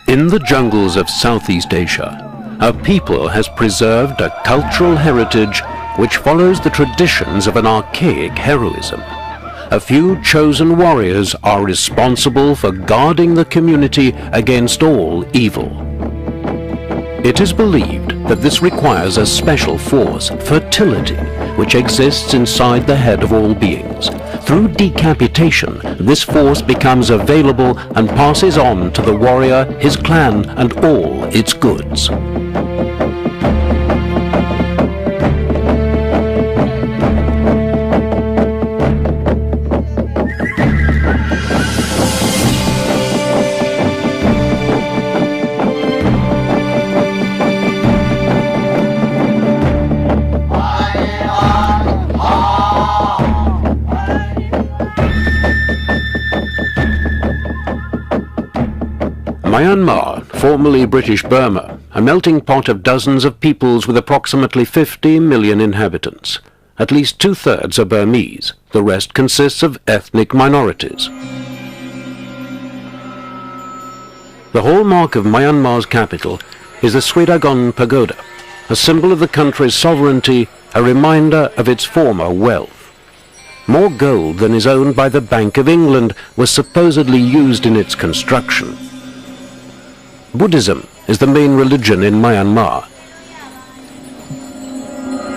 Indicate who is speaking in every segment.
Speaker 1: In the jungles of Southeast Asia, a people has preserved a cultural heritage which follows the traditions of an archaic heroism. A few chosen warriors are responsible for guarding the community against all evil. It is believed that this requires a special force, fertility, which exists inside the head of all beings. Through decapitation, this force becomes available and passes on to the warrior, his clan, and all its goods. Myanmar, formerly British Burma, a melting pot of dozens of peoples with approximately 50 million inhabitants. At least two-thirds are Burmese, the rest consists of ethnic minorities. The hallmark of Myanmar's capital is the Swedagon Pagoda, a symbol of the country's sovereignty, a reminder of its former wealth. More gold than is owned by the Bank of England was supposedly used in its construction. Buddhism is the main religion in Myanmar.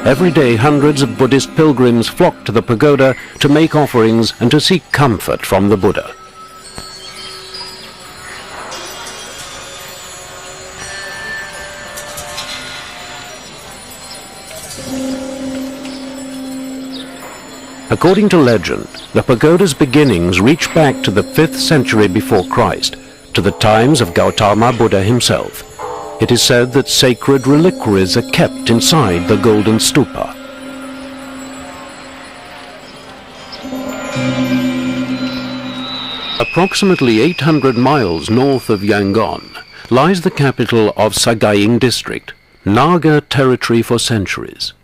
Speaker 1: Every day hundreds of Buddhist pilgrims flock to the pagoda to make offerings and to seek comfort from the Buddha. According to legend, the pagoda's beginnings reach back to the 5th century before Christ, to the times of Gautama Buddha himself. It is said that sacred reliquaries are kept inside the golden stupa. Approximately 800 miles north of Yangon lies the capital of Sagaing district, Naga territory for centuries.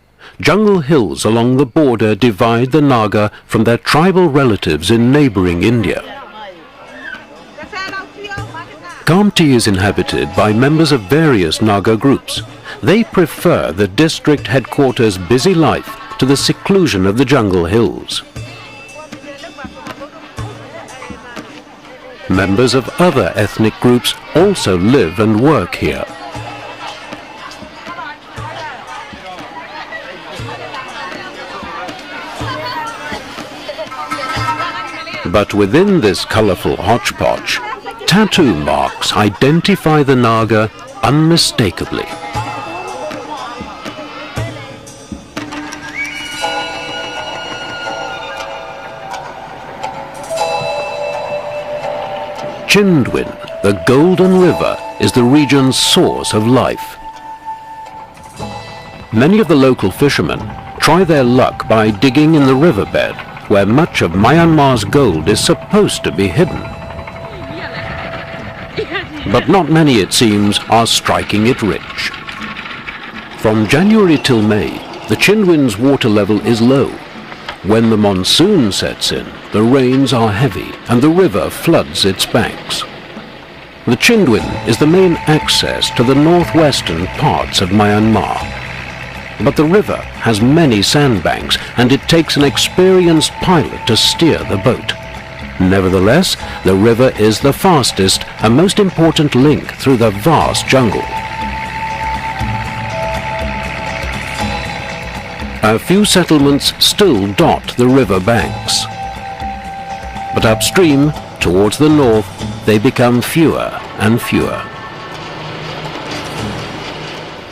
Speaker 1: Jungle hills along the border divide the Naga from their tribal relatives in neighboring India. Kamti is inhabited by members of various Naga groups. They prefer the district headquarters' busy life to the seclusion of the jungle hills. Members of other ethnic groups also live and work here. But within this colorful hodgepodge, tattoo marks identify the Naga unmistakably. Chinduin, the Golden River, is the region's source of life. Many of the local fishermen try their luck by digging in the riverbed, where much of Myanmar's gold is supposed to be hidden. But not many, it seems, are striking it rich. From January till May, the Chinduin's water level is low. When the monsoon sets in, the rains are heavy and the river floods its banks. The Chinduin is the main access to the northwestern parts of Myanmar. But the river has many sandbanks and it takes an experienced pilot to steer the boat. Nevertheless, the river is the fastest and most important link through the vast jungle. A few settlements still dot the river banks. But upstream, towards the north, they become fewer and fewer.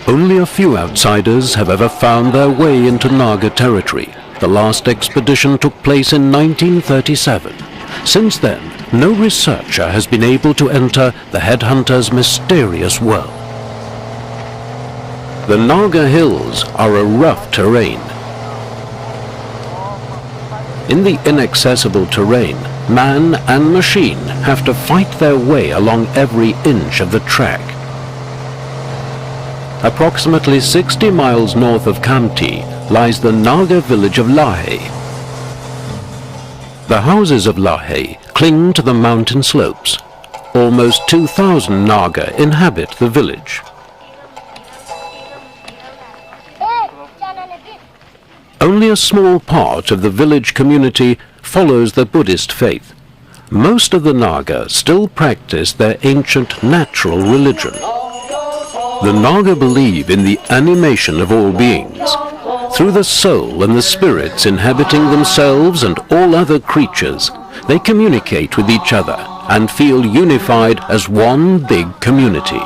Speaker 1: Only a few outsiders have ever found their way into Naga territory. The last expedition took place in 1937. Since then, no researcher has been able to enter the headhunters' mysterious world. The Naga hills are a rough terrain. In the inaccessible terrain, man and machine have to fight their way along every inch of the track. Approximately 60 miles north of Kamti lies the Naga village of Lahe. The houses of Lahe cling to the mountain slopes. almost 2,000 Naga inhabit the village. Only a small part of the village community follows the Buddhist faith. Most of the Naga still practice their ancient natural religion. The Naga believe in the animation of all beings. Through the soul and the spirits inhabiting themselves and all other creatures, they communicate with each other and feel unified as one big community.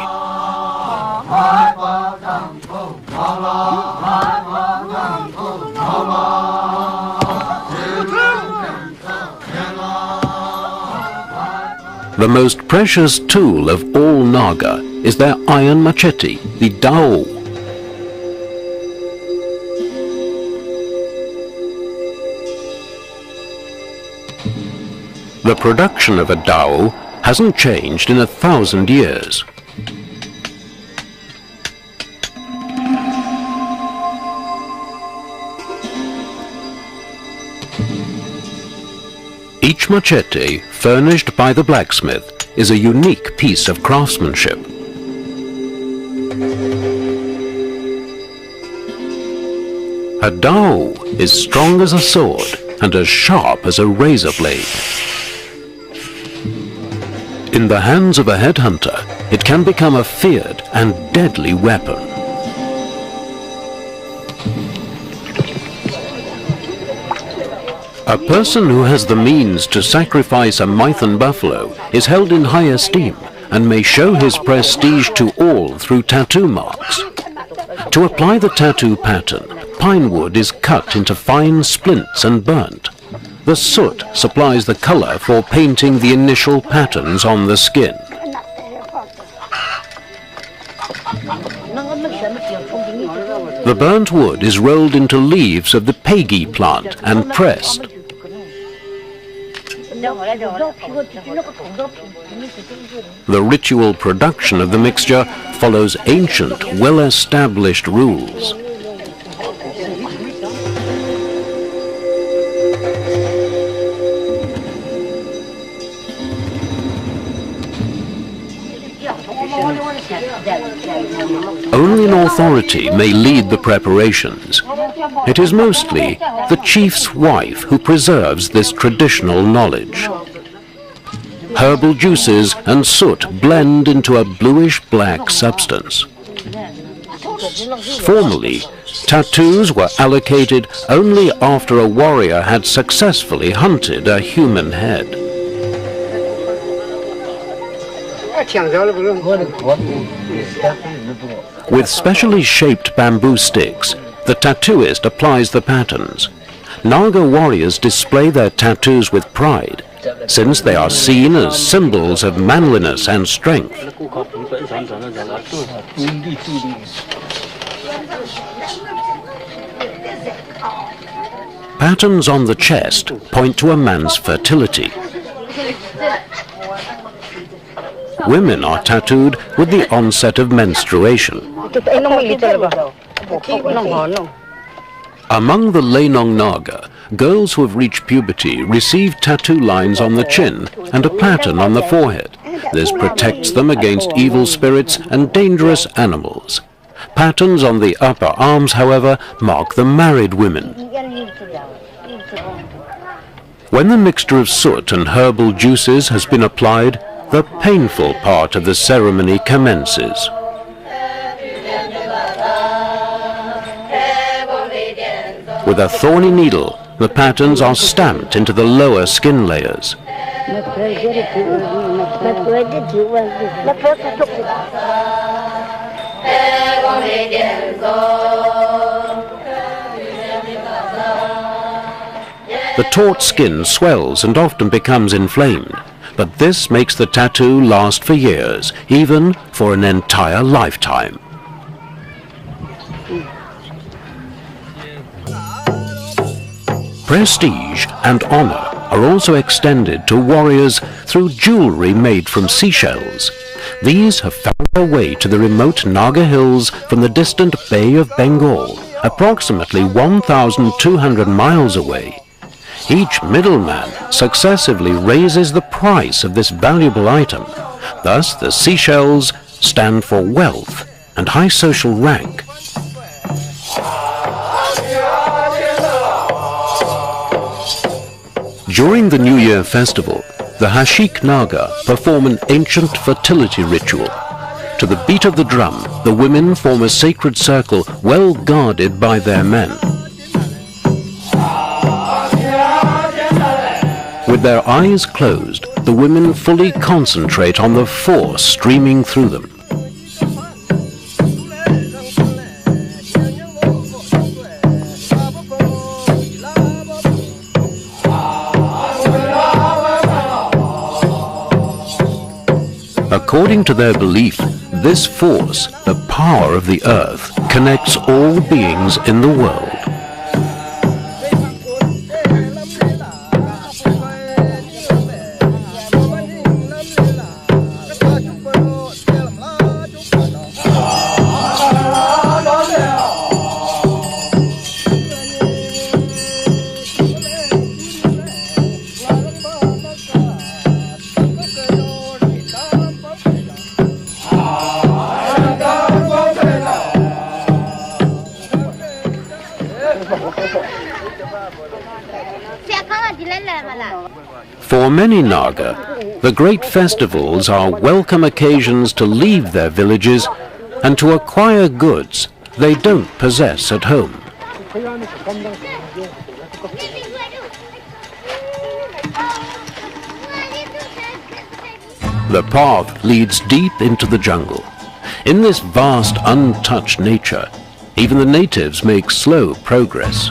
Speaker 1: The most precious tool of all Naga is their iron machete, the dao. The production of a dao hasn't changed in 1,000 years. Each machete, furnished by the blacksmith, is a unique piece of craftsmanship. A dao is strong as a sword and as sharp as a razor blade. In the hands of a headhunter, it can become a feared and deadly weapon. A person who has the means to sacrifice a Mython buffalo is held in high esteem and may show his prestige to all through tattoo marks. To apply the tattoo pattern, pine wood is cut into fine splints and burnt. The soot supplies the color for painting the initial patterns on the skin. The burnt wood is rolled into leaves of the pegi plant and pressed. The ritual production of the mixture follows ancient, well-established rules. Only an authority may lead the preparations. It is mostly the chief's wife who preserves this traditional knowledge. Herbal juices and soot blend into a bluish-black substance. Formerly, tattoos were allocated only after a warrior had successfully hunted a human head. With specially shaped bamboo sticks, the tattooist applies the patterns. Naga warriors display their tattoos with pride, since they are seen as symbols of manliness and strength. Patterns on the chest point to a man's fertility. Women are tattooed with the onset of menstruation. Among the Lenong Naga, girls who have reached puberty receive tattoo lines on the chin and a pattern on the forehead. This protects them against evil spirits and dangerous animals. Patterns on the upper arms, however, mark the married women. When the mixture of soot and herbal juices has been applied, the painful part of the ceremony commences. With a thorny needle, the patterns are stamped into the lower skin layers. The taut skin swells and often becomes inflamed, but this makes the tattoo last for years, even for an entire lifetime. Prestige and honor are also extended to warriors through jewelry made from seashells. These have found their way to the remote Naga hills from the distant Bay of Bengal, approximately 1,200 miles away. Each middleman successively raises the price of this valuable item, Thus, the seashells stand for wealth and high social rank. During the New Year festival, the Hashik Naga perform an ancient fertility ritual. To the beat of the drum, the women form a sacred circle well guarded by their men. With their eyes closed, the women fully concentrate on the force streaming through them. According to their belief, this force, the power of the earth, connects all beings in the world. For many Naga, the great festivals are welcome occasions to leave their villages and to acquire goods they don't possess at home. The path leads deep into the jungle. In this vast, untouched nature, even the natives make slow progress.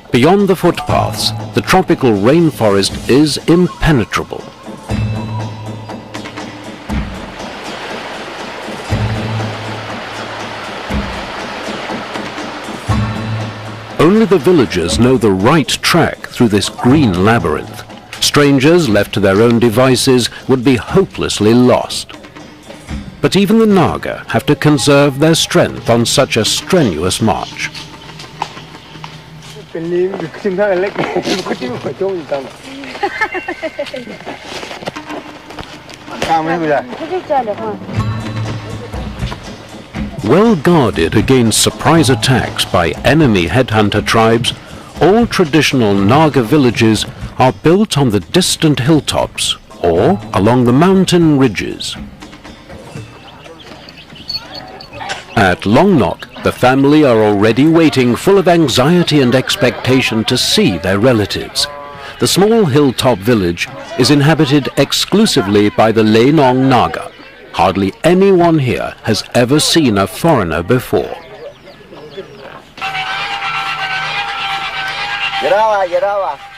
Speaker 1: Beyond the footpaths, the tropical rainforest is impenetrable. Only the villagers know the right track through this green labyrinth. Strangers left to their own devices would be hopelessly lost. But even the Naga have to conserve their strength on such a strenuous march. Well guarded against surprise attacks by enemy headhunter tribes, all traditional Naga villages are built on the distant hilltops or along the mountain ridges. At Longnok, the family are already waiting full of anxiety and expectation to see their relatives. The small hilltop village is inhabited exclusively by the Lenong Naga. Hardly anyone here has ever seen a foreigner before.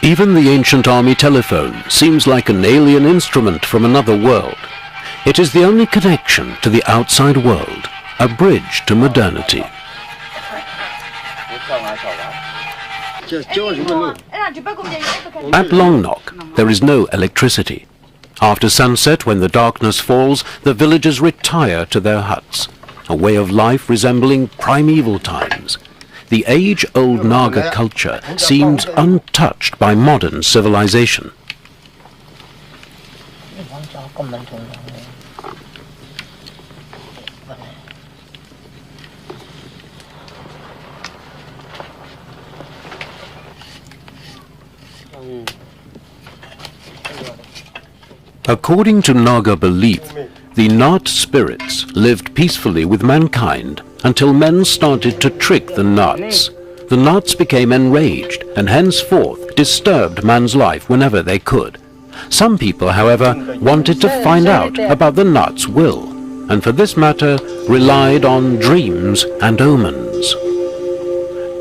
Speaker 1: Even the ancient army telephone seems like an alien instrument from another world. It is the only connection to the outside world, a bridge to modernity. At Longnok, there is no electricity. After sunset, when the darkness falls, the villagers retire to their huts, a way of life resembling primeval times. The age-old Naga culture seems untouched by modern civilization. According to Naga belief, the Nat spirits lived peacefully with mankind until men started to trick the Nats. The Nats became enraged and henceforth disturbed man's life whenever they could. Some people, however, wanted to find out about the Nats' will, and for this matter relied on dreams and omens.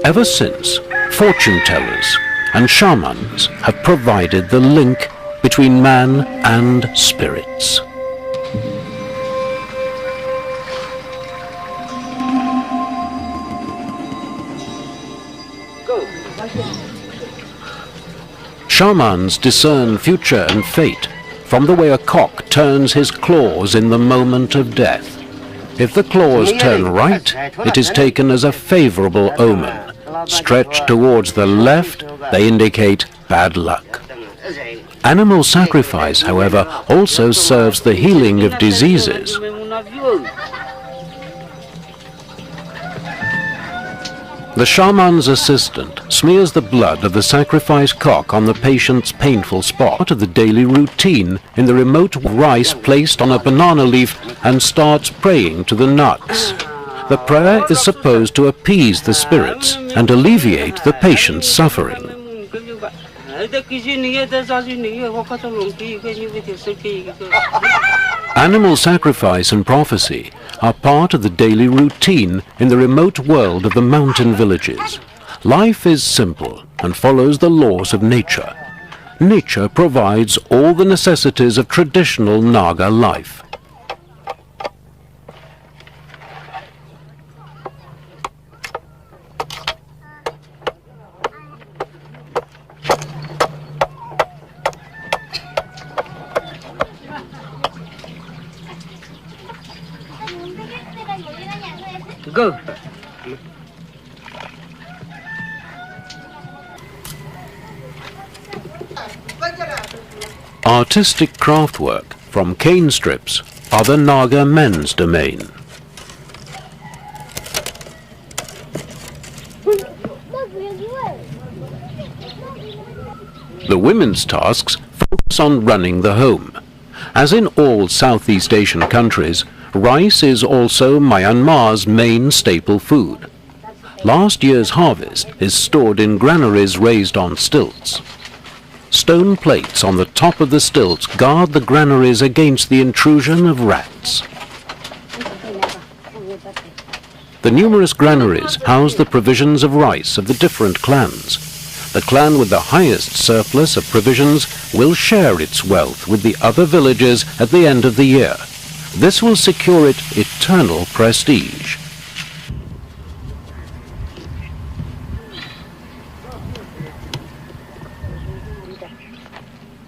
Speaker 1: Ever since, fortune tellers and shamans have provided the link between man and spirits. Shamans discern future and fate from the way a cock turns his claws in the moment of death. If the claws turn right, it is taken as a favorable omen. Stretched towards the left, they indicate bad luck. Animal sacrifice, however, also serves the healing of diseases. The shaman's assistant smears the blood of the sacrifice cock on the patient's painful spot. Part of the daily routine, in the remote rice placed on a banana leaf and starts praying to the Nagas. The prayer is supposed to appease the spirits and alleviate the patient's suffering. Animal sacrifice and prophecy are part of the daily routine in the remote world of the mountain villages. Life is simple and follows the laws of nature. Nature provides all the necessities of traditional Naga life.
Speaker 2: Go.
Speaker 1: Artistic craftwork from cane strips are the Naga men's domain. The women's tasks focus on running the home. As in all Southeast Asian countries, rice is also Myanmar's main staple food. Last year's harvest is stored in granaries raised on stilts. Stone plates on the top of the stilts guard the granaries against the intrusion of rats. The numerous granaries house the provisions of rice of the different clans. The clan with the highest surplus of provisions will share its wealth with the other villages at the end of the year. This will secure it eternal prestige.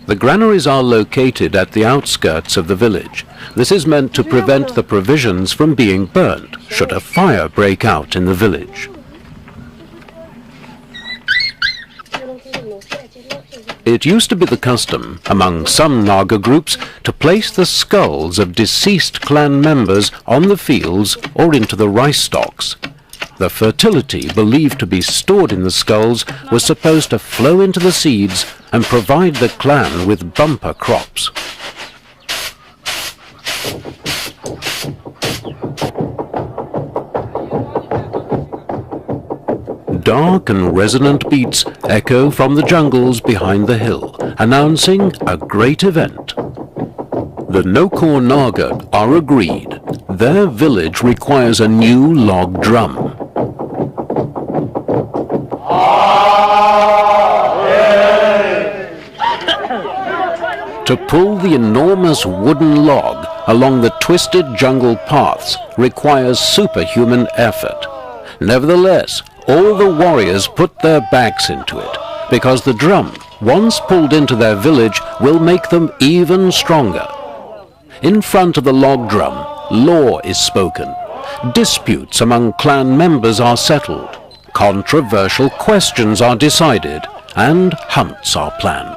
Speaker 1: The granaries are located at the outskirts of the village. This is meant to prevent the provisions from being burnt should a fire break out in the village. It used to be the custom among some Naga groups to place the skulls of deceased clan members on the fields or into the rice stalks. The fertility believed to be stored in the skulls was supposed to flow into the seeds and provide the clan with bumper crops. Dark and resonant beats echo from the jungles behind the hill, announcing a great event. The Nokor Naga are agreed. Their village requires a new log drum. To pull the enormous wooden log along the twisted jungle paths requires superhuman effort. Nevertheless, all the warriors put their backs into it, because the drum, once pulled into their village, will make them even stronger. In front of the log drum, law is spoken. Disputes among clan members are settled. Controversial questions are decided, and hunts are planned.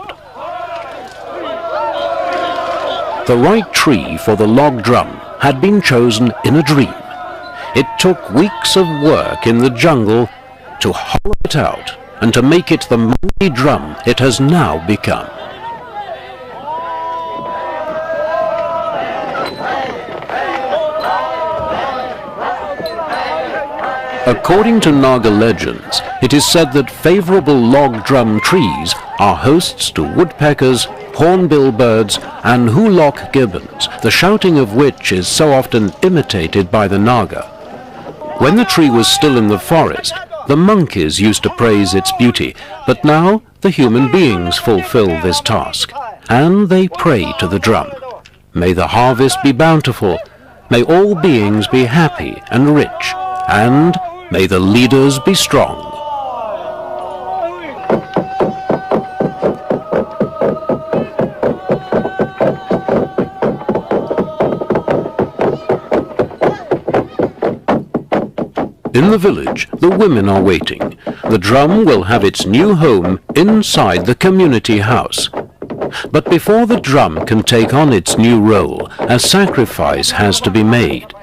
Speaker 1: The right tree for the log drum had been chosen in a dream. It took weeks of work in the jungle to hollow it out and to make it the mighty drum it has now become. According to Naga legends, it is said that favorable log drum trees are hosts to woodpeckers, hornbill birds, and hoolock gibbons, the shouting of which is so often imitated by the Naga. When the tree was still in the forest, the monkeys used to praise its beauty, but now the human beings fulfill this task, and they pray to the drum. May the harvest be bountiful, may all beings be happy and rich, and may the leaders be strong. In the village, the women are waiting. The drum will have its new home inside the community house. But before the drum can take on its new role, a sacrifice has to be made.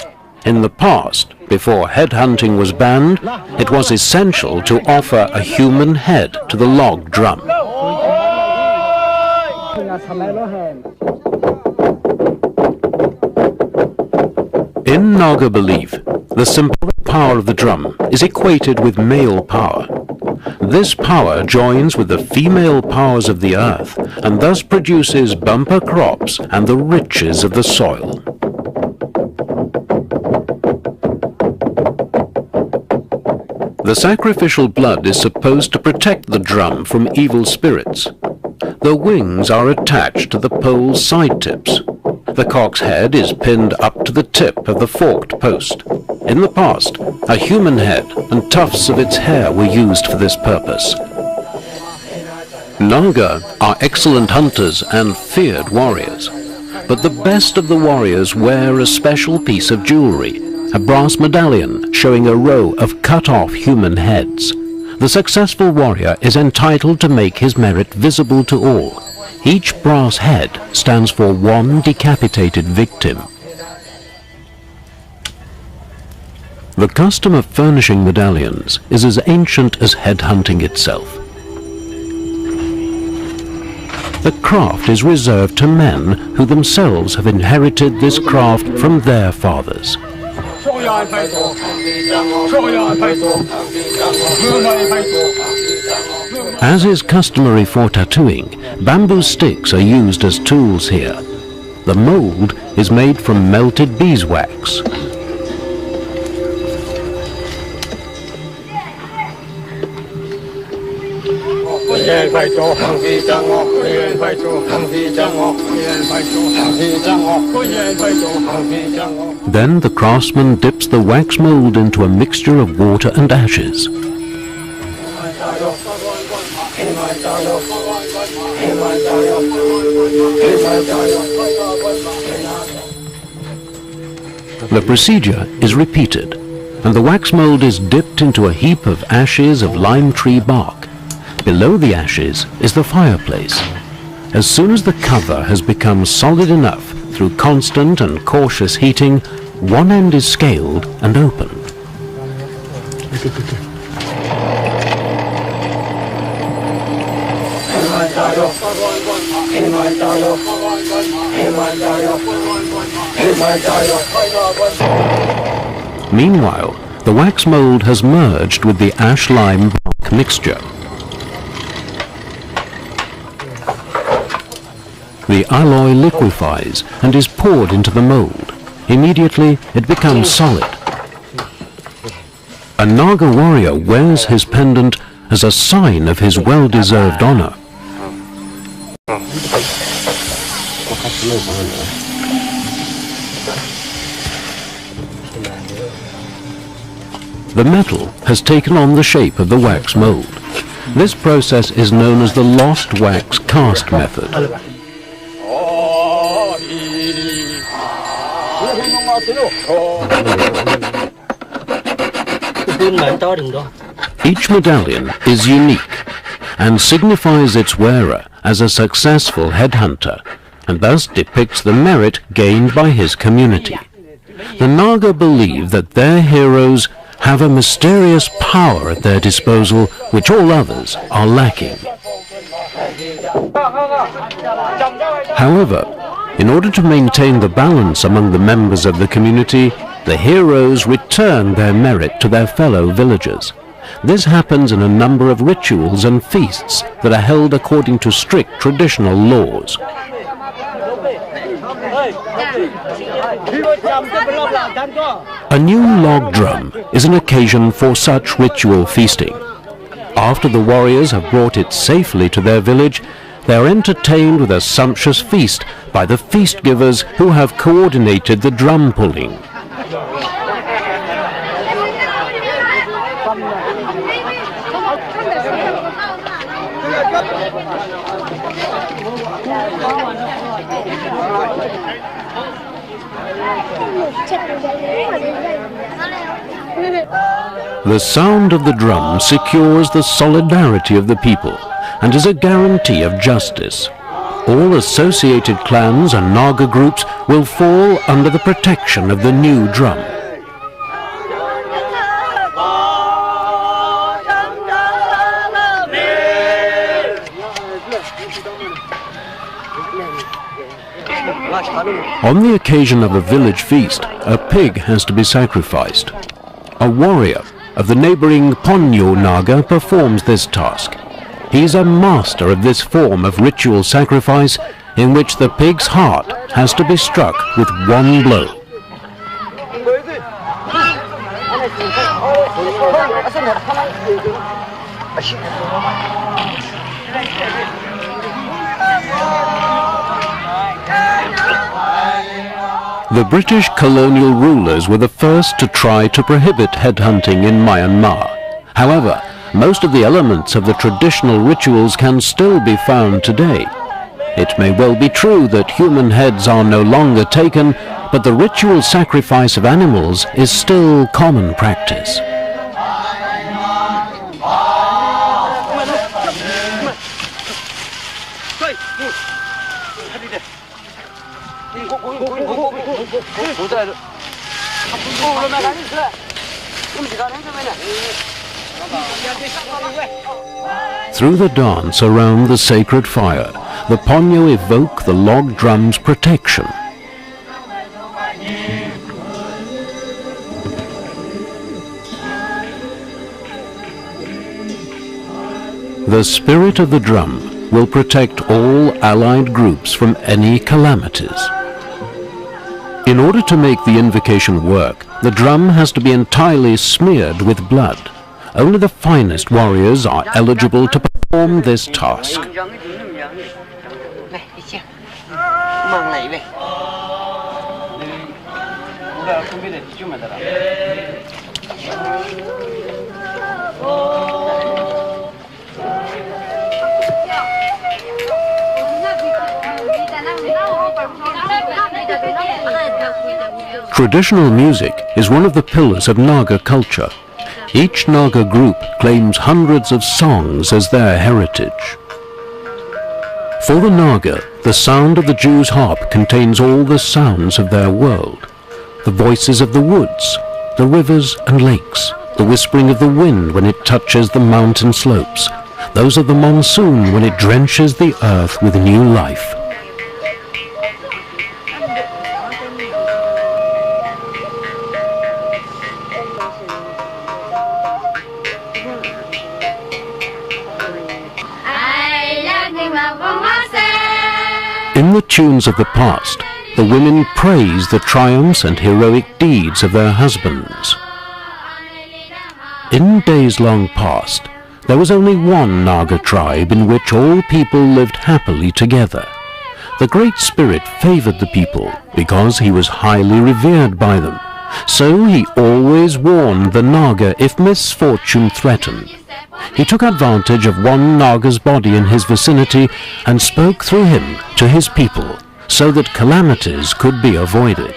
Speaker 1: In the past, before headhunting was banned, it was essential to offer a human head to the log drum. In Naga belief, the symbolic power of the drum is equated with male power. This power joins with the female powers of the earth and thus produces bumper crops and the riches of the soil. The sacrificial blood is supposed to protect the drum from evil spirits. The wings are attached to the pole's side tips. The cock's head is pinned up to the tip of the forked post. In the past, a human head and tufts of its hair were used for this purpose. Naga are excellent hunters and feared warriors. But the best of the warriors wear a special piece of jewelry, a brass medallion showing a row of cut-off human heads. The successful warrior is entitled to make his merit visible to all. Each brass head stands for one decapitated victim. The custom of furnishing medallions is as ancient as headhunting itself. The craft is reserved to men who themselves have inherited this craft from their fathers. As is customary for tattooing, bamboo sticks are used as tools here. The mold is made from melted beeswax. Then the craftsman dips the wax mold into a mixture of water and ashes. The procedure is repeated, and the wax mold is dipped into a heap of ashes of lime tree bark. Below the ashes is the fireplace. As soon as the cover has become solid enough through constant and cautious heating, one end is scaled and opened. Meanwhile, the wax mold has merged with the ash-lime bark mixture. The alloy liquefies and is poured into the mold. Immediately, it becomes solid. A Naga warrior wears his pendant as a sign of his well-deserved honor. The metal has taken on the shape of the wax mold. This process is known as the lost wax cast method. Each medallion is unique and signifies its wearer as a successful headhunter and thus depicts the merit gained by his community. The Naga believe that their heroes have a mysterious power at their disposal which all others are lacking. However, in order to maintain the balance among the members of the community, the heroes return their merit to their fellow villagers. This happens in a number of rituals and feasts that are held according to strict traditional laws. A new log drum is an occasion for such ritual feasting. After the warriors have brought it safely to their village, they are entertained with a sumptuous feast by the feast givers who have coordinated the drum pulling. The sound of the drum secures the solidarity of the people and is a guarantee of justice. all associated clans and Naga groups will fall under the protection of the new drum. On the occasion of a village feast, a pig has to be sacrificed. A warrior of the neighboring Ponyo Naga performs this task. He's a master of this form of ritual sacrifice in which the pig's heart has to be struck with one blow. The British colonial rulers were the first to try to prohibit headhunting in Myanmar. However, most of the elements of the traditional rituals can still be found today. It may well be true that human heads are no longer taken, but the ritual sacrifice of animals is still common practice. Through the dance around the sacred fire, the Ponyo evoke the log drum's protection. The spirit of the drum will protect all allied groups from any calamities. In order to make the invocation work, the drum has to be entirely smeared with blood. Only the finest warriors are eligible to perform this task. Traditional music is one of the pillars of Naga culture. Each Naga group claims hundreds of songs as their heritage. For the Naga, the sound of the Jew's harp contains all the sounds of their world. The voices of the woods, the rivers and lakes, the whispering of the wind when it touches the mountain slopes, those of the monsoon when it drenches the earth with new life. In the tunes of the past, the women praise the triumphs and heroic deeds of their husbands. In days long past, there was only one Naga tribe in which all people lived happily together. The Great Spirit favored the people because he was highly revered by them. So he always warned the Naga if misfortune threatened. He took advantage of one Naga's body in his vicinity and spoke through him to his people so that calamities could be avoided.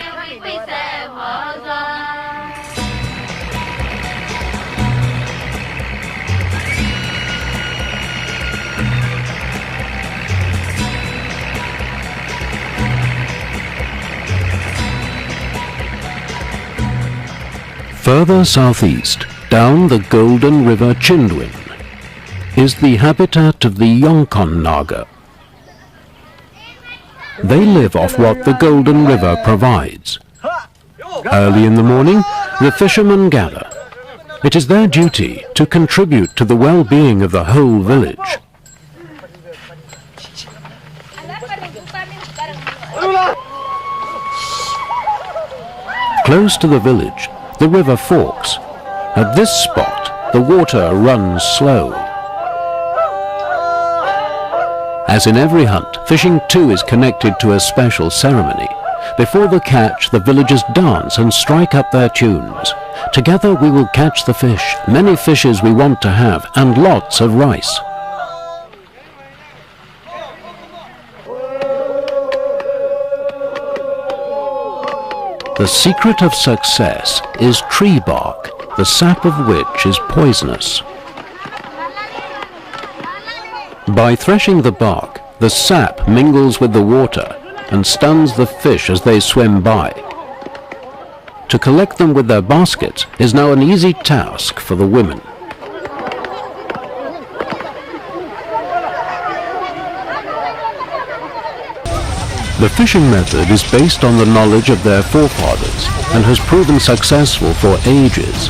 Speaker 1: Further southeast, down the Golden River Chinduin, is the habitat of the Yangon Naga. They live off what the Golden River provides. Early in the morning, the fishermen gather. It is their duty to contribute to the well-being of the whole village. Close to the village, the river forks. At this spot, the water runs slow. As in every hunt, fishing too is connected to a special ceremony. Before the catch, the villagers dance and strike up their tunes. Together we will catch the fish, many fishes we want to have, and lots of rice. The secret of success is tree bark, the sap of which is poisonous. By threshing the bark, the sap mingles with the water and stuns the fish as they swim by. To collect them with their baskets is now an easy task for the women. The fishing method is based on the knowledge of their forefathers and has proven successful for ages.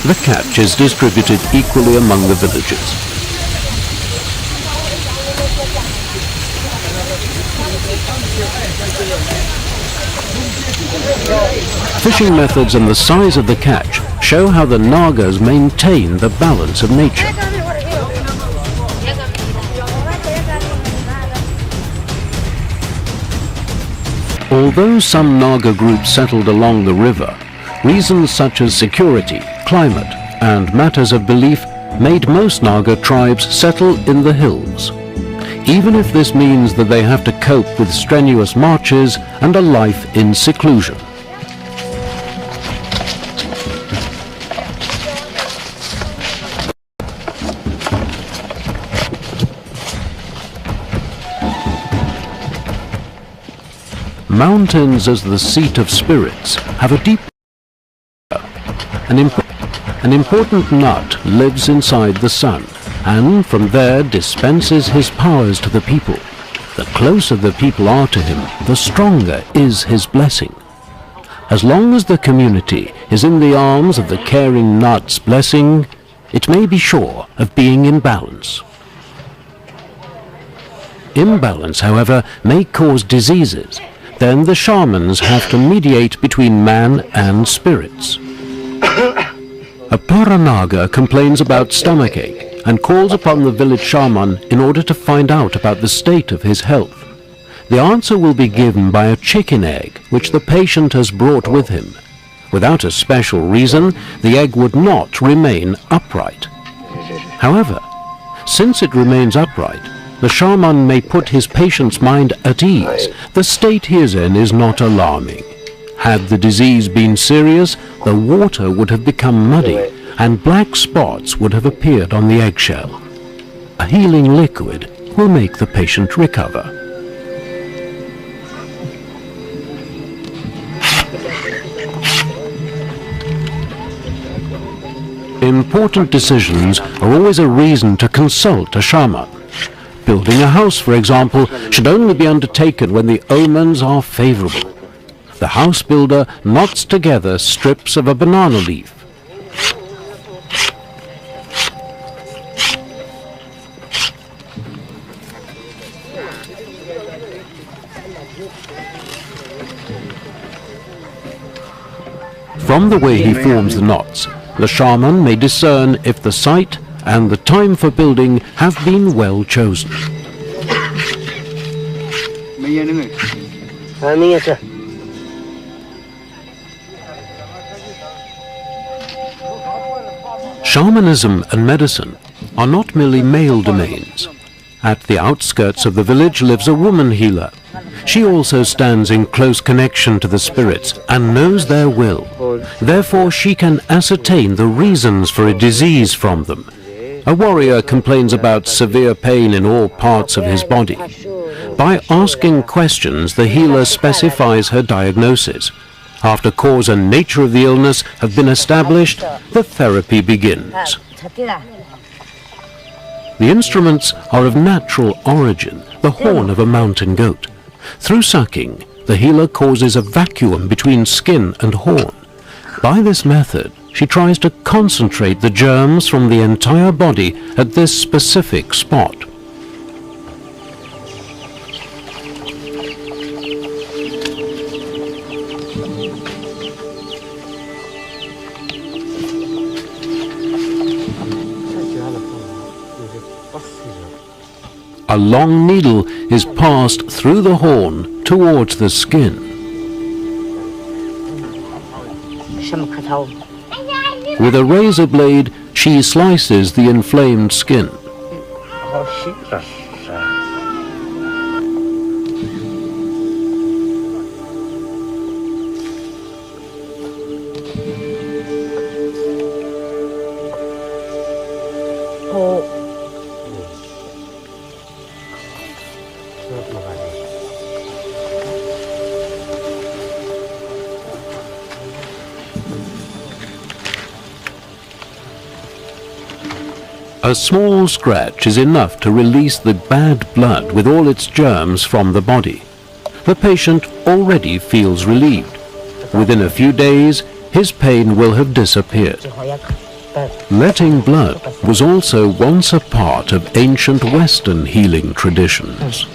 Speaker 1: The catch is distributed equally among the villagers. Fishing methods and the size of the catch show how the Nagas maintain the balance of nature. Although some Naga groups settled along the river, reasons such as security, climate, and matters of belief made most Naga tribes settle in the hills, even if this means that they have to cope with strenuous marches and a life in seclusion. Mountains as the seat of spirits have a deep... An important nut lives inside the sun, and from there dispenses his powers to the people. The closer the people are to him, the stronger is his blessing. As long as the community is in the arms of the caring nut's blessing, it may be sure of being in balance. Imbalance, however, may cause diseases. Then the shamans have to mediate between man and spirits. A Paranaga complains about stomachache and calls upon the village shaman in order to find out about the state of his health. The answer will be given by a chicken egg which the patient has brought with him. Without a special reason, the egg would not remain upright. However, since it remains upright, the shaman may put his patient's mind at ease. The state he is in is not alarming. Had the disease been serious, the water would have become muddy and black spots would have appeared on the eggshell. A healing liquid will make the patient recover. Important decisions are always a reason to consult a shaman. Building a house, for example, should only be undertaken when the omens are favorable. The house builder knots together strips of a banana leaf. From the way he forms the knots, the shaman may discern if the site and the time for building have been well chosen. Shamanism and medicine are not merely male domains. At the outskirts of the village lives a woman healer. She also stands in close connection to the spirits and knows their will. Therefore she can ascertain the reasons for a disease from them. A warrior complains about severe pain in all parts of his body. By asking questions, the healer specifies her diagnosis. After cause and nature of the illness have been established, the therapy begins. The instruments are of natural origin, the horn of a mountain goat. Through sucking, the healer causes a vacuum between skin and horn. By this method, she tries to concentrate the germs from the entire body at this specific spot. A long needle is passed through the horn towards the skin. With a razor blade, she slices the inflamed skin. A small scratch is enough to release the bad blood with all its germs from the body. The patient already feels relieved. Within a few days, his pain will have disappeared. Letting blood was also once a part of ancient Western healing traditions.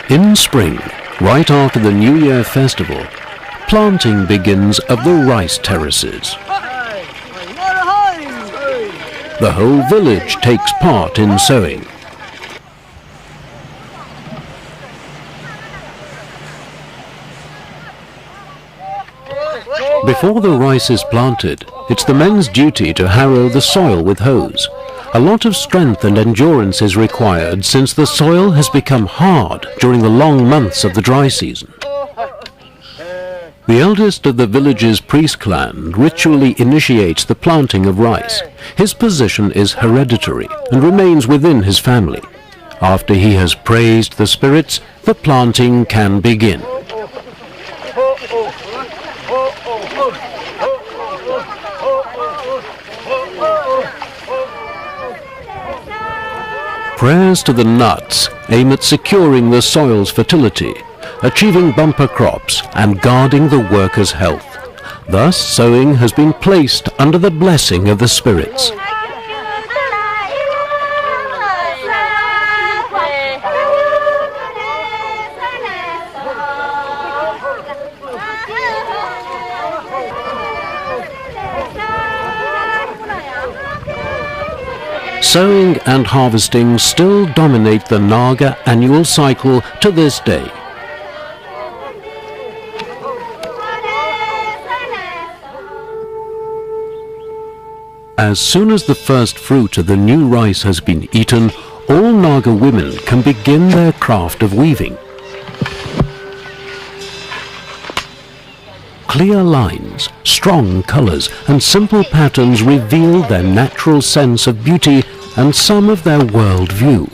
Speaker 1: In spring, right after the New Year festival, planting begins of the rice terraces. The whole village takes part in sowing. Before the rice is planted, it's the men's duty to harrow the soil with hoes. A lot of strength and endurance is required since the soil has become hard during the long months of the dry season. The eldest of the village's priest clan ritually initiates the planting of rice. His position is hereditary and remains within his family. After he has praised the spirits, the planting can begin. Prayers to the nuts aim at securing the soil's fertility, achieving bumper crops and guarding the workers' health. Thus, sowing has been placed under the blessing of the spirits. Sowing and harvesting still dominate the Naga annual cycle to this day. As soon as the first fruit of the new rice has been eaten, all Naga women can begin their craft of weaving. Clear lines, strong colors, and simple patterns reveal their natural sense of beauty and some of their world view.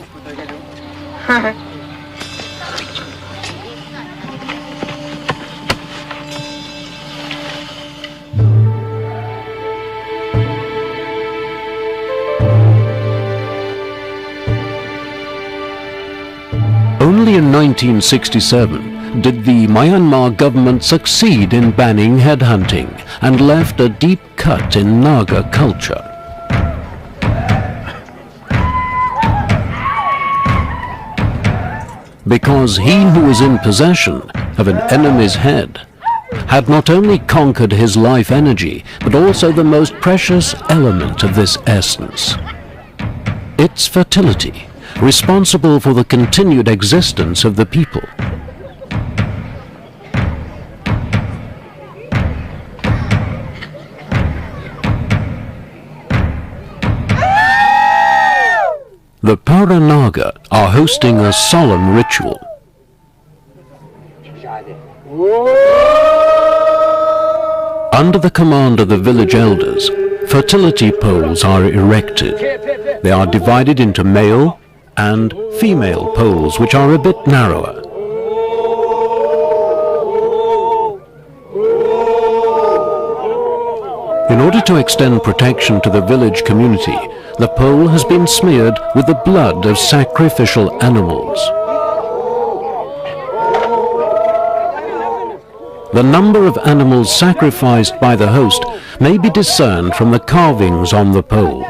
Speaker 1: Only in 1967 did the Myanmar government succeed in banning headhunting and left a deep cut in Naga culture. Because he who is in possession of an enemy's head had not only conquered his life energy, but also the most precious element of this essence. Its fertility, responsible for the continued existence of the people. The Naga are hosting a solemn ritual. Under the command of the village elders, fertility poles are erected. They are divided into male and female poles, which are a bit narrower. In order to extend protection to the village community, the pole has been smeared with the blood of sacrificial animals. The number of animals sacrificed by the host may be discerned from the carvings on the pole.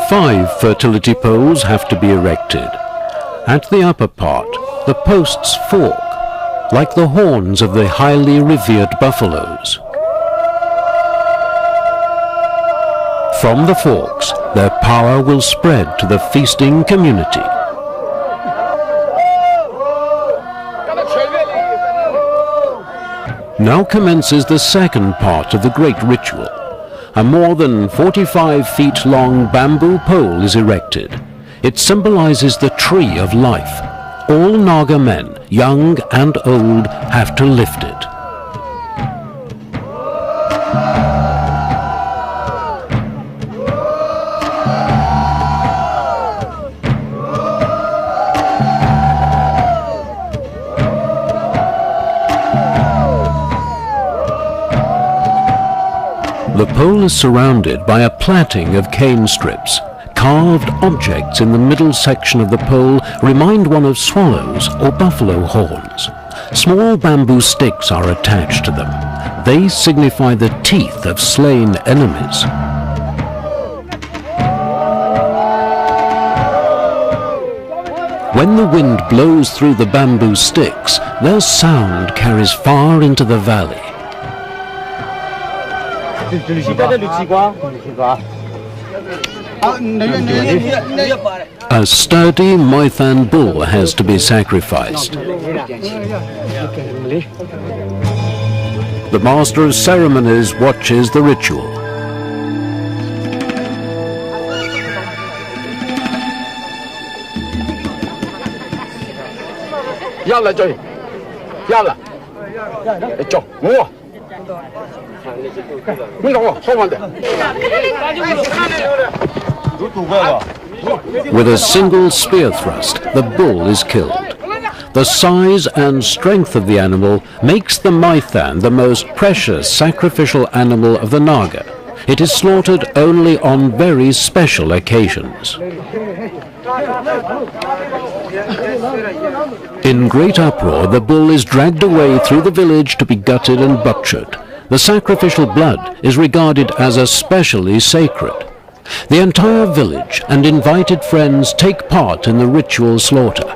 Speaker 1: Five fertility poles have to be erected. At the upper part, the posts fork, like the horns of the highly revered buffaloes. From the forks, their power will spread to the feasting community. Now commences the second part of the great ritual. A more than 45 feet long bamboo pole is erected. It symbolizes the tree of life. All Naga men, young and old, have to lift it. The pole is surrounded by a plaiting of cane strips. Carved objects in the middle section of the pole remind one of swallows or buffalo horns. Small bamboo sticks are attached to them. They signify the teeth of slain enemies. When the wind blows through the bamboo sticks, their sound carries far into the valley. A sturdy Moithan bull has to be sacrificed. The master of ceremonies watches the ritual. With a single spear thrust, the bull is killed. The size and strength of the animal makes the Moithan the most precious sacrificial animal of the Naga. It is slaughtered only on very special occasions. In great uproar, the bull is dragged away through the village to be gutted and butchered. The sacrificial blood is regarded as especially sacred. The entire village and invited friends take part in the ritual slaughter.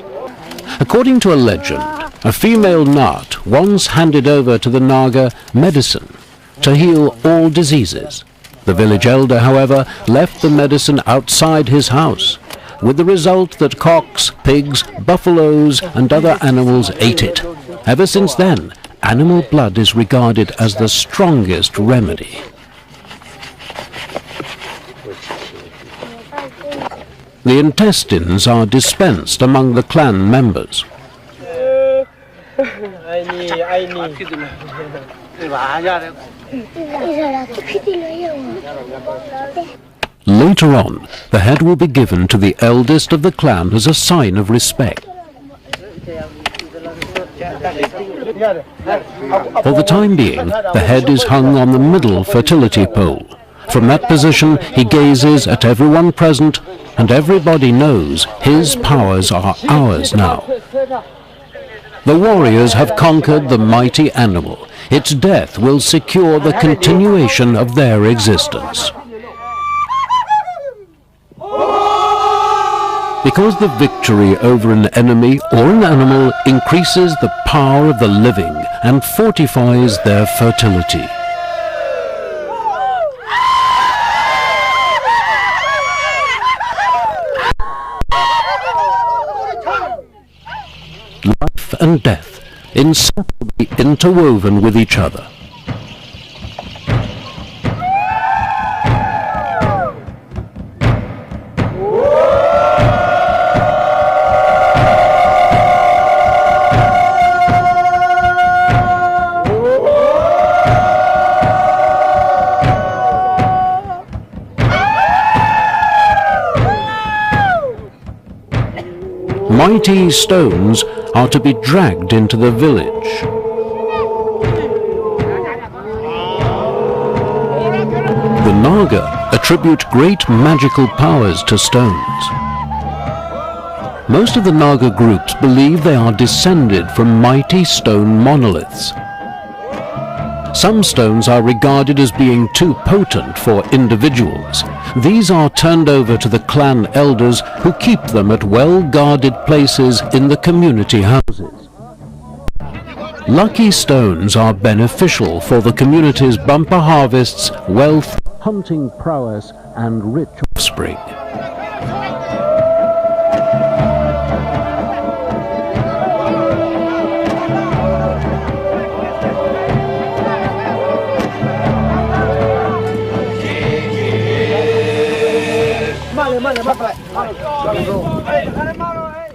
Speaker 1: According to a legend, a female Nat once handed over to the Naga medicine to heal all diseases. The village elder, however, left the medicine outside his house, with the result that cocks, pigs, buffaloes and other animals ate it. Ever since then, animal blood is regarded as the strongest remedy. The intestines are dispensed among the clan members. Later on, the head will be given to the eldest of the clan as a sign of respect. For the time being, the head is hung on the middle fertility pole. From that position, he gazes at everyone present, and everybody knows his powers are ours now. The warriors have conquered the mighty animal. Its death will secure the continuation of their existence. Because the victory over an enemy or an animal increases the power of the living and fortifies their fertility. Life and death, inseparably interwoven with each other. Mighty stones are to be dragged into the village. The Naga attribute great magical powers to stones. Most of the Naga groups believe they are descended from mighty stone monoliths. Some stones are regarded as being too potent for individuals. These are turned over to the clan elders, who keep them at well-guarded places in the community houses. Lucky stones are beneficial for the community's bumper harvests, wealth, hunting prowess, and rich offspring.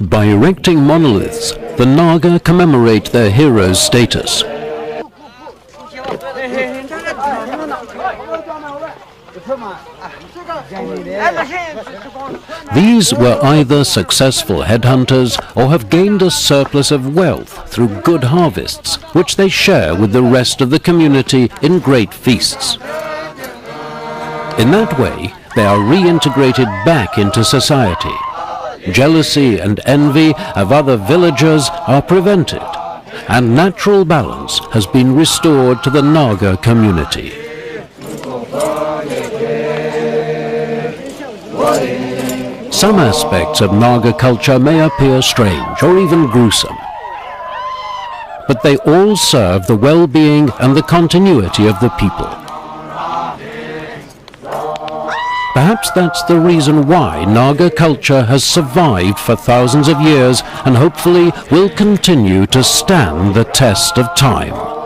Speaker 1: By erecting monoliths, the Naga commemorate their heroes' status. These were either successful headhunters or have gained a surplus of wealth through good harvests, which they share with the rest of the community in great feasts. In that way, they are reintegrated back into society. Jealousy and envy of other villagers are prevented, and natural balance has been restored to the Naga community. Some aspects of Naga culture may appear strange or even gruesome, but they all serve the well-being and the continuity of the people. Perhaps that's the reason why Naga culture has survived for thousands of years and hopefully will continue to stand the test of time.